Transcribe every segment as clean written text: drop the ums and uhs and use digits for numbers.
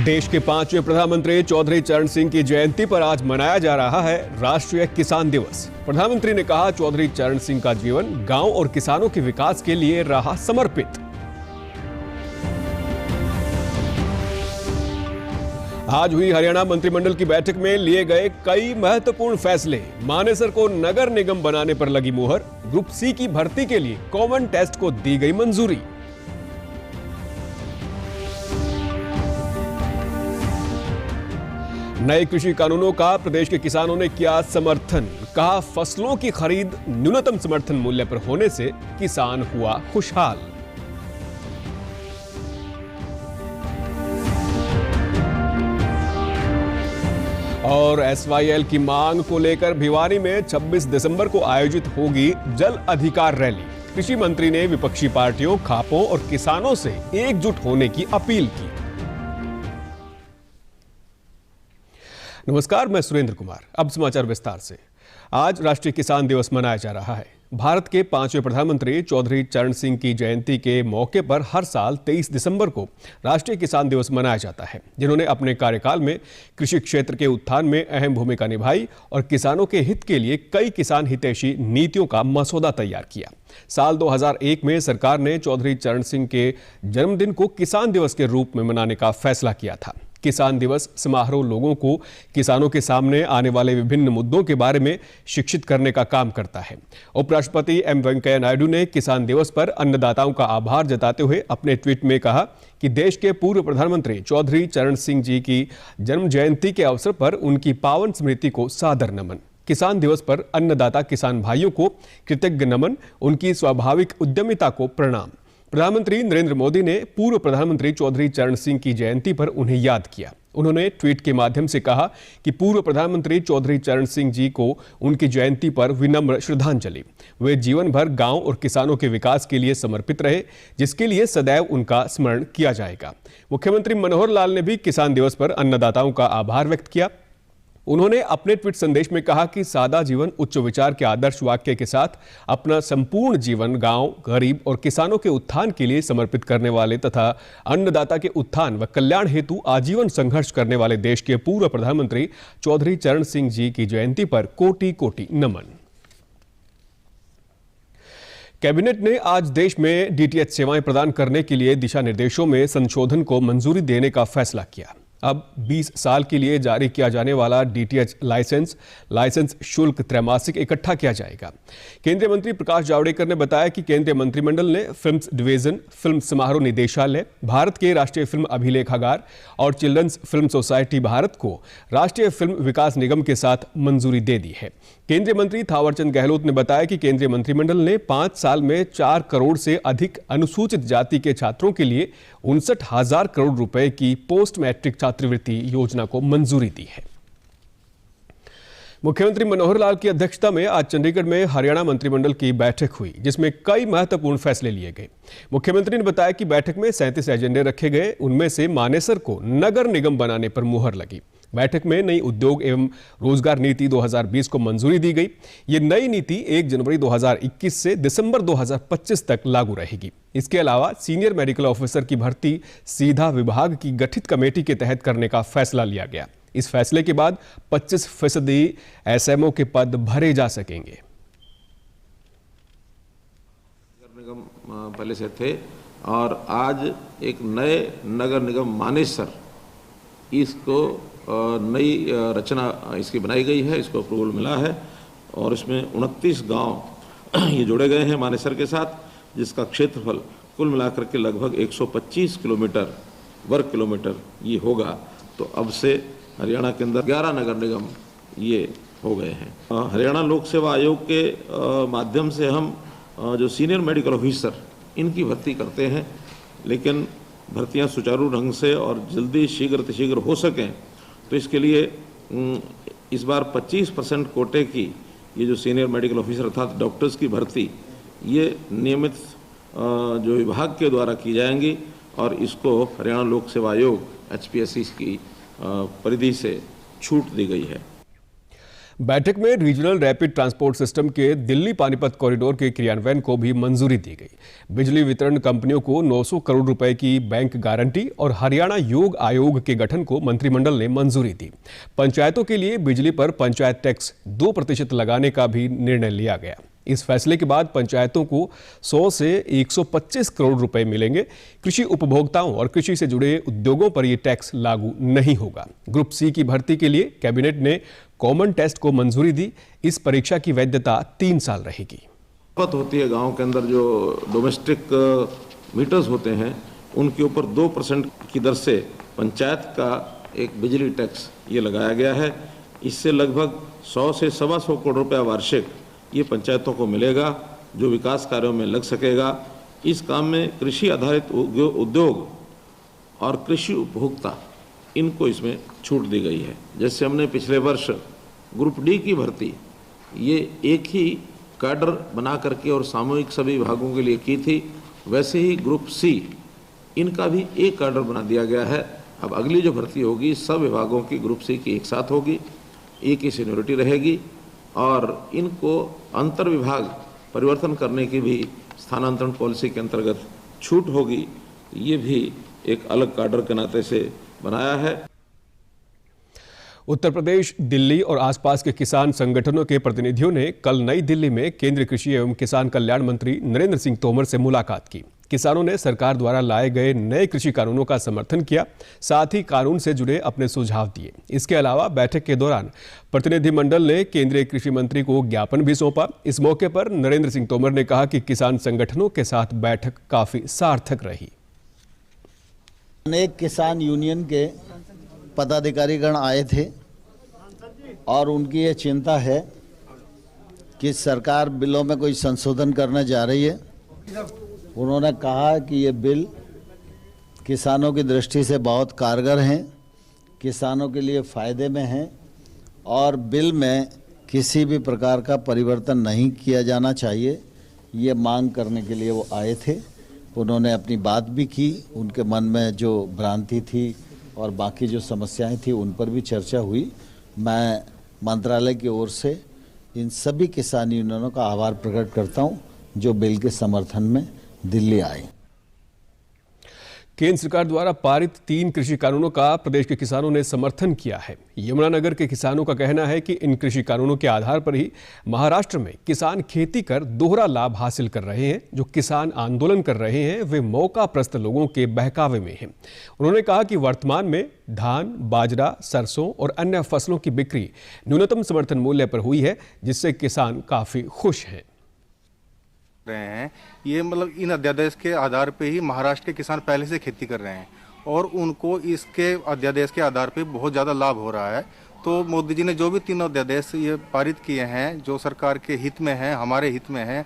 देश के 5वें प्रधानमंत्री चौधरी चरण सिंह की जयंती पर आज मनाया जा रहा है राष्ट्रीय किसान दिवस। प्रधानमंत्री ने कहा, चौधरी चरण सिंह का जीवन गांव और किसानों के विकास के लिए रहा समर्पित। आज हुई हरियाणा मंत्रिमंडल की बैठक में लिए गए कई महत्वपूर्ण फैसले। मानेसर को नगर निगम बनाने पर लगी मुहर। ग्रुप सी की भर्ती के लिए कॉमन टेस्ट को दी गई मंजूरी। नए कृषि कानूनों का प्रदेश के किसानों ने किया समर्थन। कहा, फसलों की खरीद न्यूनतम समर्थन मूल्य पर होने से किसान हुआ खुशहाल। और एसवाईएल की मांग को लेकर भिवानी में 26 दिसंबर को आयोजित होगी जल अधिकार रैली। कृषि मंत्री ने विपक्षी पार्टियों, खापों और किसानों से एकजुट होने की अपील की। नमस्कार, मैं सुरेंद्र कुमार। अब समाचार विस्तार से। आज राष्ट्रीय किसान दिवस मनाया जा रहा है। भारत के 5वें प्रधानमंत्री चौधरी चरण सिंह की जयंती के मौके पर हर साल 23 दिसंबर को राष्ट्रीय किसान दिवस मनाया जाता है, जिन्होंने अपने कार्यकाल में कृषि क्षेत्र के उत्थान में अहम भूमिका निभाई और किसानों के हित के लिए कई किसान हितैषी नीतियों का मसौदा तैयार किया। साल 2001 में सरकार ने चौधरी चरण सिंह के जन्मदिन को किसान दिवस के रूप में मनाने का फैसला किया था। किसान दिवस समारोह लोगों को किसानों के सामने आने वाले विभिन्न मुद्दों के बारे में शिक्षित करने का काम करता है। उपराष्ट्रपति एम वेंकैया नायडू ने किसान दिवस पर अन्नदाताओं का आभार जताते हुए अपने ट्वीट में कहा कि देश के पूर्व प्रधानमंत्री चौधरी चरण सिंह जी की जन्म जयंती के अवसर पर उनकी पावन स्मृति को सादर नमन। किसान दिवस पर अन्नदाता किसान भाइयों को कृतज्ञ नमन, उनकी स्वाभाविक उद्यमिता को प्रणाम। प्रधानमंत्री नरेंद्र मोदी ने पूर्व प्रधानमंत्री चौधरी चरण सिंह की जयंती पर उन्हें याद किया। उन्होंने ट्वीट के माध्यम से कहा कि पूर्व प्रधानमंत्री चौधरी चरण सिंह जी को उनकी जयंती पर विनम्र श्रद्धांजलि। वे जीवन भर गांव और किसानों के विकास के लिए समर्पित रहे, जिसके लिए सदैव उनका स्मरण किया जाएगा। मुख्यमंत्री मनोहर लाल ने भी किसान दिवस पर अन्नदाताओं का आभार व्यक्त किया। उन्होंने अपने ट्वीट संदेश में कहा कि सादा जीवन उच्च विचार के आदर्श वाक्य के साथ अपना संपूर्ण जीवन गांव, गरीब और किसानों के उत्थान के लिए समर्पित करने वाले तथा अन्नदाता के उत्थान व कल्याण हेतु आजीवन संघर्ष करने वाले देश के पूर्व प्रधानमंत्री चौधरी चरण सिंह जी की जयंती पर कोटि कोटि नमन। कैबिनेट ने आज देश में डीटीएच सेवाएं प्रदान करने के लिए दिशा निर्देशों में संशोधन को मंजूरी देने का फैसला किया। अब 20 साल के लिए जारी किया जाने वाला डीटीएच लाइसेंस शुल्क त्रैमासिक इकट्ठा किया जाएगा। केंद्रीय मंत्री प्रकाश जावड़ेकर ने बताया कि केंद्रीय मंत्रिमंडल ने फिल्म्स डिवीजन, फिल्म समारोह निदेशालय, भारत के राष्ट्रीय फिल्म अभिलेखागार और चिल्ड्रंस फिल्म सोसाइटी भारत को राष्ट्रीय फिल्म विकास निगम के साथ मंजूरी दे दी है। केंद्रीय मंत्री थावरचंद गहलोत ने बताया कि केंद्रीय मंत्रिमंडल ने 5 साल में 4 करोड़ से अधिक अनुसूचित जाति के छात्रों के लिए 59,000 करोड़ रुपए की पोस्ट मैट्रिक छात्रवृत्ति योजना को मंजूरी दी है। मुख्यमंत्री मनोहर लाल की अध्यक्षता में आज चंडीगढ़ में हरियाणा मंत्रिमंडल की बैठक हुई, जिसमें कई महत्वपूर्ण फैसले लिए गए। मुख्यमंत्री ने बताया कि बैठक में 37 एजेंडे रखे गए। उनमें से मानेसर को नगर निगम बनाने पर मुहर लगी। बैठक में नई उद्योग एवं रोजगार नीति 2020 को मंजूरी दी गई। ये नई नीति 1 जनवरी 2021 से दिसंबर 2025 तक लागू रहेगी। इसके अलावा सीनियर मेडिकल ऑफिसर की भर्ती सीधा विभाग की गठित कमेटी के तहत करने का फैसला लिया गया। इस फैसले के बाद 25% एसएमओ के पद भरे जा सकेंगे। नगर निगम पहले से थे और आज एक नए नगर निगम मानेसर, इसको नई रचना इसकी बनाई गई है, इसको अप्रूवल मिला है और इसमें 29 गांव ये जोड़े गए हैं मानेसर के साथ, जिसका क्षेत्रफल कुल मिलाकर के लगभग 125 वर्ग किलोमीटर ये होगा। तो अब से हरियाणा के अंदर 11 नगर निगम ये हो गए हैं। हरियाणा लोक सेवा आयोग के माध्यम से हम जो सीनियर मेडिकल ऑफिसर इनकी भर्ती करते हैं, लेकिन भर्तियां सुचारू ढंग से और जल्दी शीघ्र हो सकें, तो इसके लिए इस बार 25% कोटे की ये जो सीनियर मेडिकल ऑफिसर अर्थात डॉक्टर्स की भर्ती ये नियमित जो विभाग के द्वारा की जाएंगी और इसको हरियाणा लोक सेवा आयोग HPSC की परिधि से छूट दी गई है। बैठक में रीजनल रैपिड ट्रांसपोर्ट सिस्टम के दिल्ली पानीपत कॉरिडोर के क्रियान्वयन को भी मंजूरी दी गई। बिजली वितरण कंपनियों को 900 करोड़ रुपए की बैंक गारंटी और हरियाणा योग आयोग के गठन को मंत्रिमंडल ने मंजूरी दी। पंचायतों के लिए बिजली पर पंचायत टैक्स 2% लगाने का भी निर्णय लिया गया। इस फैसले के बाद पंचायतों को 100 से 125 करोड़ रुपए मिलेंगे। कृषि उपभोक्ताओं और कृषि से जुड़े उद्योगों पर यह टैक्स लागू नहीं होगा। ग्रुप सी की भर्ती के लिए कैबिनेट ने कॉमन टेस्ट को मंजूरी दी। इस परीक्षा की वैधता 3 साल रहेगी। होती है गांव के अंदर जो डोमेस्टिक मीटर्स होते हैं उनके ऊपर 2% की दर से पंचायत का एक बिजली टैक्स ये लगाया गया है। इससे लगभग 100 से 125 करोड़ रुपया वार्षिक ये पंचायतों को मिलेगा, जो विकास कार्यों में लग सकेगा। इस काम में कृषि आधारित उद्योग और कृषि उपभोक्ता इनको इसमें छूट दी गई है। जैसे हमने पिछले वर्ष ग्रुप डी की भर्ती ये एक ही कैडर बना करके और सामूहिक सभी विभागों के लिए की थी, वैसे ही ग्रुप सी इनका भी एक कैडर बना दिया गया है। अब अगली जो भर्ती होगी सब विभागों की ग्रुप सी की एक साथ होगी, एक ही सीनियरिटी रहेगी और इनको अंतर विभाग परिवर्तन करने की भी स्थानांतरण पॉलिसी के अंतर्गत छूट होगी। ये भी एक अलग कैडर के नाते से बनाया है। उत्तर प्रदेश, दिल्ली और आसपास के किसान संगठनों के प्रतिनिधियों ने कल नई दिल्ली में केंद्रीय कृषि एवं किसान कल्याण मंत्री नरेंद्र सिंह तोमर से मुलाकात की। किसानों ने सरकार द्वारा लाए गए नए कृषि कानूनों का समर्थन किया, साथ ही कानून से जुड़े अपने सुझाव दिए। इसके अलावा बैठक के दौरान प्रतिनिधिमंडल ने केंद्रीय कृषि मंत्री को ज्ञापन भी सौंपा। इस मौके पर नरेंद्र सिंह तोमर ने कहा कि किसान संगठनों के साथ बैठक काफी सार्थक रही। अनेक किसान यूनियन के पदाधिकारीगण आए थे और उनकी ये चिंता है कि सरकार बिलों में कोई संशोधन करने जा रही है। उन्होंने कहा कि ये बिल किसानों की दृष्टि से बहुत कारगर हैं, किसानों के लिए फ़ायदे में हैं और बिल में किसी भी प्रकार का परिवर्तन नहीं किया जाना चाहिए। ये मांग करने के लिए वो आए थे। उन्होंने अपनी बात भी की, उनके मन में जो भ्रांति थी और बाकी जो समस्याएं थी उन पर भी चर्चा हुई। मैं मंत्रालय की ओर से इन सभी किसान यूनियनों का आभार प्रकट करता हूं जो बिल के समर्थन में दिल्ली आए। केंद्र सरकार द्वारा पारित 3 कृषि कानूनों का प्रदेश के किसानों ने समर्थन किया है। यमुनानगर के किसानों का कहना है कि इन कृषि कानूनों के आधार पर ही महाराष्ट्र में किसान खेती कर दोहरा लाभ हासिल कर रहे हैं। जो किसान आंदोलन कर रहे हैं वे मौकाप्रस्त लोगों के बहकावे में हैं। उन्होंने कहा कि वर्तमान में धान, बाजरा, सरसों और अन्य फसलों की बिक्री न्यूनतम समर्थन मूल्य पर हुई है, जिससे किसान काफी खुश हैं। रहे हैं ये मतलब इन अध्यादेश के आधार पे ही महाराष्ट्र के किसान पहले से खेती कर रहे हैं और उनको इसके अध्यादेश के आधार पे बहुत ज़्यादा लाभ हो रहा है। तो मोदी जी ने जो भी 3 अध्यादेश ये पारित किए हैं जो सरकार के हित में हैं, हमारे हित में हैं,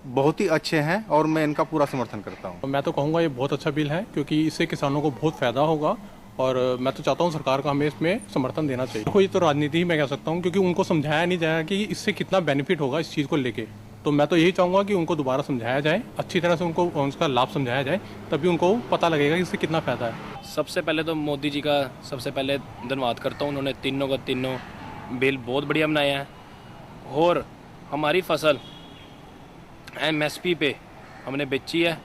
बहुत ही अच्छे हैं और मैं इनका पूरा समर्थन करता हूँ। मैं तो कहूँगा ये बहुत अच्छा बिल है क्योंकि इससे किसानों को बहुत फायदा होगा और मैं तो चाहता हूँ सरकार को हमें इसमें समर्थन देना चाहिए। कोई तो राजनीति ही मैं कह सकता हूँ क्योंकि उनको समझाया नहीं जाएगा कि इससे कितना बेनिफिट होगा इस चीज़ को लेके। तो मैं तो यही चाहूँगा कि उनको दोबारा समझाया जाए, अच्छी तरह से उनको उसका लाभ समझाया जाए, तभी उनको पता लगेगा कि इससे कितना फ़ायदा है। सबसे पहले तो मोदी जी का सबसे पहले धन्यवाद करता हूँ। उन्होंने तीनों बिल बहुत बढ़िया बनाए हैं और हमारी फसल MSP पे हमने बेची है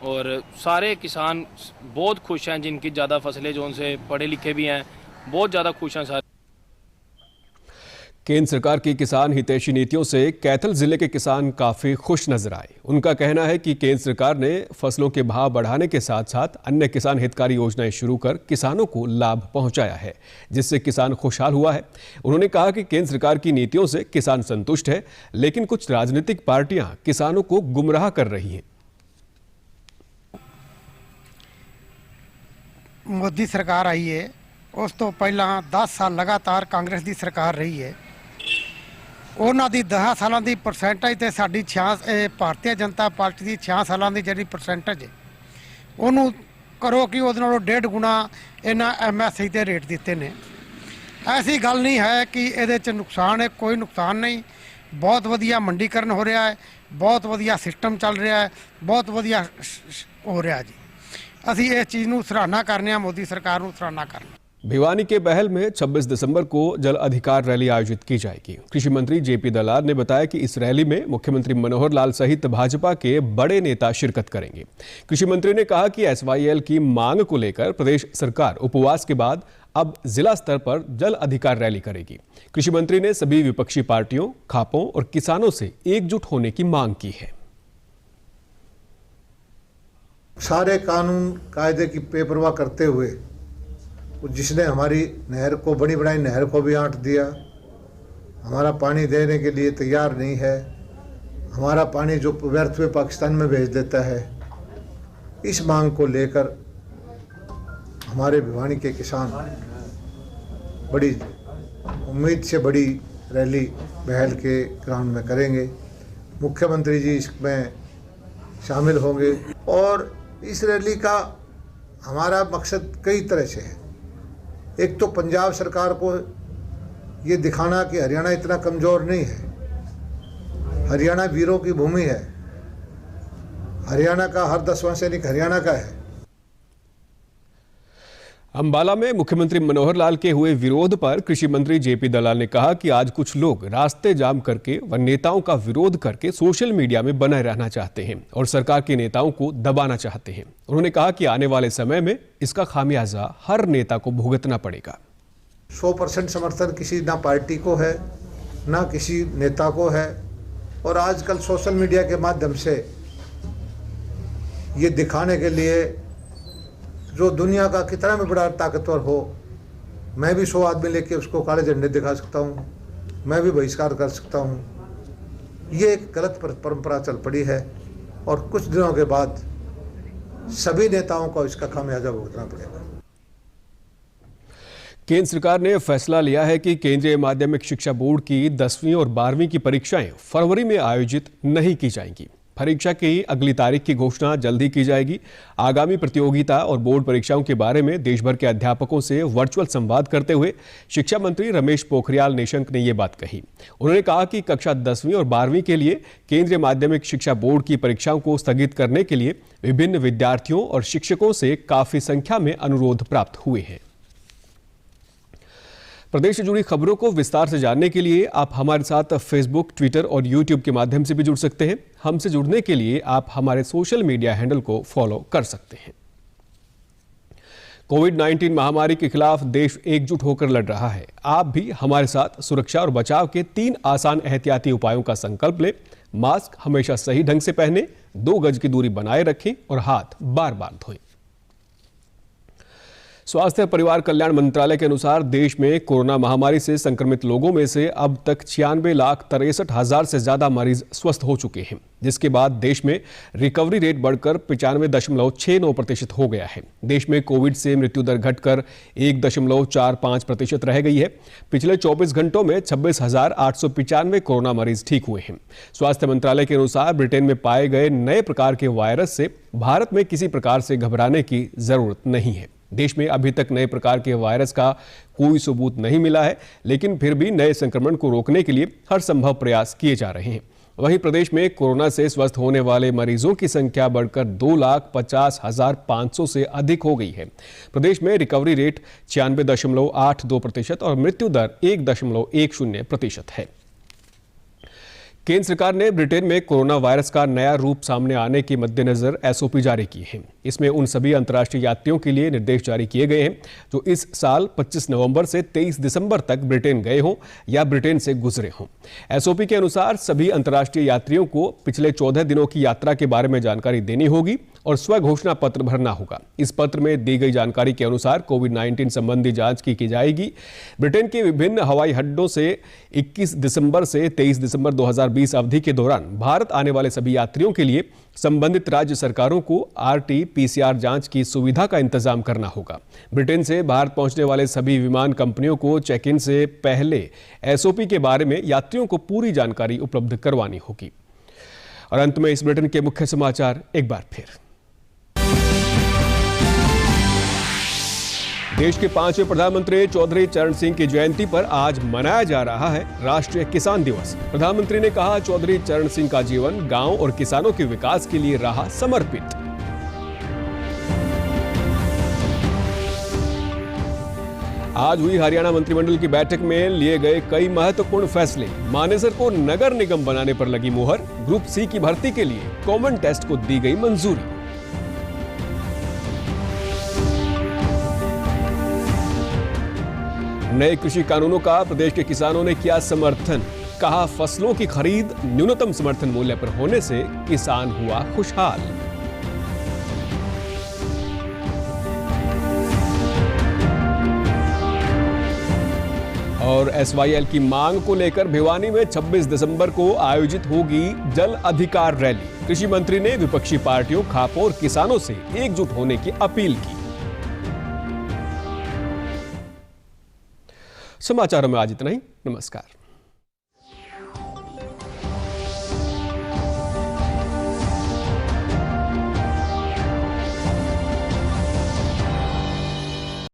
और सारे किसान बहुत खुश हैं। जिनकी ज़्यादा फसलें जो उनसे पढ़े लिखे भी हैं बहुत ज़्यादा खुश हैं सारे। केंद्र सरकार की किसान हितैषी नीतियों से कैथल जिले के किसान काफी खुश नजर आए। उनका कहना है कि केंद्र सरकार ने फसलों के भाव बढ़ाने के साथ साथ अन्य किसान हितकारी योजनाएं शुरू कर किसानों को लाभ पहुंचाया है, जिससे किसान खुशहाल हुआ है। उन्होंने कहा कि केंद्र सरकार की नीतियों से किसान संतुष्ट है, लेकिन कुछ राजनीतिक पार्टियां किसानों को गुमराह कर रही हैं। मोदी सरकार आई है, उस तो पहला 10 साल लगातार कांग्रेस की सरकार रही है। ਉਹਨਾਂ ਦੀ 10 ਸਾਲਾਂ ਦੀ ਪਰਸੈਂਟੇਜ ਤੇ ਸਾਡੀ ਭਾਰਤੀ ਜਨਤਾ ਪਾਰਟੀ ਦੀ 6 ਸਾਲਾਂ ਦੀ ਜਿਹੜੀ ਪਰਸੈਂਟੇਜ ਹੈ ਉਹਨੂੰ ਕਰੋ ਕਿ ਉਹਦੇ ਨਾਲੋਂ 1.5 ਗੁਣਾ ਇਹਨਾਂ MSI ਤੇ ਰੇਟ ਦਿੱਤੇ ਨੇ। ਐਸੀ ਗੱਲ ਨਹੀਂ ਹੈ ਕਿ ਇਹਦੇ 'ਚ ਨੁਕਸਾਨ ਹੈ, ਕੋਈ ਨੁਕਸਾਨ ਨਹੀਂ। ਬਹੁਤ ਵਧੀਆ ਮੰਡੀਕਰਨ ਹੋ ਰਿਹਾ ਹੈ, ਬਹੁਤ ਵਧੀਆ ਸਿਸਟਮ ਚੱਲ ਰਿਹਾ ਹੈ, ਬਹੁਤ ਵਧੀਆ ਹੋ ਰਿਹਾ ਜੀ। ਅਸੀਂ ਇਸ ਚੀਜ਼ ਨੂੰ ਸਰਾਹਨਾ ਕਰਨੇ ਆ, ਮੋਦੀ ਸਰਕਾਰ ਨੂੰ ਸਰਾਹਨਾ ਕਰਨਾ। भिवानी के बहल में 26 दिसंबर को जल अधिकार रैली आयोजित की जाएगी। कृषि मंत्री जेपी दलाल ने बताया कि इस रैली में मुख्यमंत्री मनोहर लाल सहित भाजपा के बड़े नेता शिरकत करेंगे। कृषि मंत्री ने कहा कि एसवाईएल की मांग को लेकर प्रदेश सरकार उपवास के बाद अब जिला स्तर पर जल अधिकार रैली करेगी। कृषि मंत्री ने सभी विपक्षी पार्टियों, खापों और किसानों से एकजुट होने की मांग की है। सारे कानून कायदे की बेपरवाह करते हुए जिसने हमारी नहर को, बड़ी बनाई नहर को भी आंट दिया, हमारा पानी देने के लिए तैयार नहीं है, हमारा पानी जो व्यर्थ में पाकिस्तान में भेज देता है, इस मांग को लेकर हमारे भिवानी के किसान बड़ी उम्मीद से बड़ी रैली बहल के ग्राउंड में करेंगे। मुख्यमंत्री जी इसमें शामिल होंगे और इस रैली का हमारा मकसद कई तरह से है। एक तो पंजाब सरकार को ये दिखाना कि हरियाणा इतना कमज़ोर नहीं है, हरियाणा वीरों की भूमि है, हरियाणा का हर 10वां सैनिक हरियाणा का है। अंबाला में मुख्यमंत्री मनोहर लाल के हुए विरोध पर कृषि मंत्री जेपी दलाल ने कहा कि आज कुछ लोग रास्ते जाम करके व नेताओं का विरोध करके सोशल मीडिया में बने रहना चाहते हैं और सरकार के नेताओं को दबाना चाहते हैं। उन्होंने कहा कि आने वाले समय में इसका खामियाजा हर नेता को भुगतना पड़ेगा। 100% समर्थन किसी ना पार्टी को है ना किसी नेता को है और आजकल सोशल मीडिया के माध्यम से ये दिखाने के लिए जो दुनिया का कितना भी बड़ा ताकतवर हो, मैं भी 100 आदमी लेके उसको काले झंडे दिखा सकता हूँ, मैं भी बहिष्कार कर सकता हूँ। ये एक गलत परंपरा चल पड़ी है और कुछ दिनों के बाद सभी नेताओं को इसका खामियाजा भुगतना पड़ेगा। केंद्र सरकार ने फैसला लिया है कि केंद्रीय माध्यमिक शिक्षा बोर्ड की 10वीं और 12वीं की परीक्षाएं फरवरी में आयोजित नहीं की जाएंगी। परीक्षा की अगली तारीख की घोषणा जल्द ही की जाएगी। आगामी प्रतियोगिता और बोर्ड परीक्षाओं के बारे में देश भर के अध्यापकों से वर्चुअल संवाद करते हुए शिक्षा मंत्री रमेश पोखरियाल निशंक ने ये बात कही। उन्होंने कहा कि कक्षा 10वीं और 12वीं के लिए केंद्रीय माध्यमिक शिक्षा बोर्ड की परीक्षाओं को स्थगित करने के लिए विभिन्न विद्यार्थियों और शिक्षकों से काफी संख्या में अनुरोध प्राप्त हुए हैं। प्रदेश से जुड़ी खबरों को विस्तार से जानने के लिए आप हमारे साथ फेसबुक, ट्विटर और यूट्यूब के माध्यम से भी जुड़ सकते हैं। हमसे जुड़ने के लिए आप हमारे सोशल मीडिया हैंडल को फॉलो कर सकते हैं। कोविड-19 महामारी के खिलाफ देश एकजुट होकर लड़ रहा है। आप भी हमारे साथ सुरक्षा और बचाव के 3 आसान एहतियाती उपायों का संकल्प लें। मास्क हमेशा सही ढंग से पहनें, 2 गज की दूरी बनाए रखें और हाथ बार-बार धोएं। स्वास्थ्य और परिवार कल्याण मंत्रालय के अनुसार देश में कोरोना महामारी से संक्रमित लोगों में से अब तक 96,63,000 से ज्यादा मरीज स्वस्थ हो चुके हैं, जिसके बाद देश में रिकवरी रेट बढ़कर 95.69% हो गया है। देश में कोविड से मृत्यु दर घटकर 1.45% रह गई है। पिछले 24 घंटों में 26,895 कोरोना मरीज ठीक हुए हैं। स्वास्थ्य मंत्रालय के अनुसार ब्रिटेन में पाए गए नए प्रकार के वायरस से भारत में किसी प्रकार से घबराने की जरूरत नहीं है। देश में अभी तक नए प्रकार के वायरस का कोई सबूत नहीं मिला है, लेकिन फिर भी नए संक्रमण को रोकने के लिए हर संभव प्रयास किए जा रहे हैं। वहीं प्रदेश में कोरोना से स्वस्थ होने वाले मरीजों की संख्या बढ़कर 2,50,500 से अधिक हो गई है। प्रदेश में रिकवरी रेट 96.82% और मृत्यु दर 1.10% है। केंद्र सरकार ने ब्रिटेन में कोरोना वायरस का नया रूप सामने आने के मद्देनजर एसओपी जारी की है। इसमें उन सभी अंतर्राष्ट्रीय यात्रियों के लिए निर्देश जारी किए गए हैं जो इस साल 25 नवंबर से 23 दिसंबर तक ब्रिटेन गए हों या ब्रिटेन से गुजरे हों। एसओपी के अनुसार सभी अंतर्राष्ट्रीय यात्रियों को पिछले 14 दिनों की यात्रा के बारे में जानकारी देनी होगी और स्व घोषणा पत्र भरना होगा। इस पत्र में दी गई जानकारी के अनुसार कोविड-19 संबंधी जांच की जाएगी। ब्रिटेन के विभिन्न हवाई अड्डों से 21 दिसंबर से 23 दिसंबर 2020 अवधि के दौरान भारत आने वाले सभी यात्रियों के लिए संबंधित राज्य सरकारों को RT-PCR जांच की सुविधा का इंतजाम करना होगा। ब्रिटेन से भारत पहुंचने वाले सभी विमान कंपनियों को चेक इन से पहले एसओपी के बारे में यात्रियों को पूरी जानकारी उपलब्ध करवानी होगी। और अंत में इस बुलेटिन के मुख्य समाचार एक बार फिर। देश के 5वें प्रधानमंत्री चौधरी चरण सिंह की जयंती पर आज मनाया जा रहा है राष्ट्रीय किसान दिवस। प्रधानमंत्री ने कहा, चौधरी चरण सिंह का जीवन गांव और किसानों के विकास के लिए रहा समर्पित। आज हुई हरियाणा मंत्रिमंडल की बैठक में लिए गए कई महत्वपूर्ण फैसले। मानेसर को नगर निगम बनाने पर लगी मुहर। ग्रुप सी की भर्ती के लिए कॉमन टेस्ट को दी गई मंजूरी। नए कृषि कानूनों का प्रदेश के किसानों ने किया समर्थन। कहा, फसलों की खरीद न्यूनतम समर्थन मूल्य पर होने से किसान हुआ खुशहाल। और SYL की मांग को लेकर भिवानी में 26 दिसंबर को आयोजित होगी जल अधिकार रैली। कृषि मंत्री ने विपक्षी पार्टियों, खापों और किसानों से एकजुट होने की अपील की। समाचारों में आज इतना ही। नमस्कार।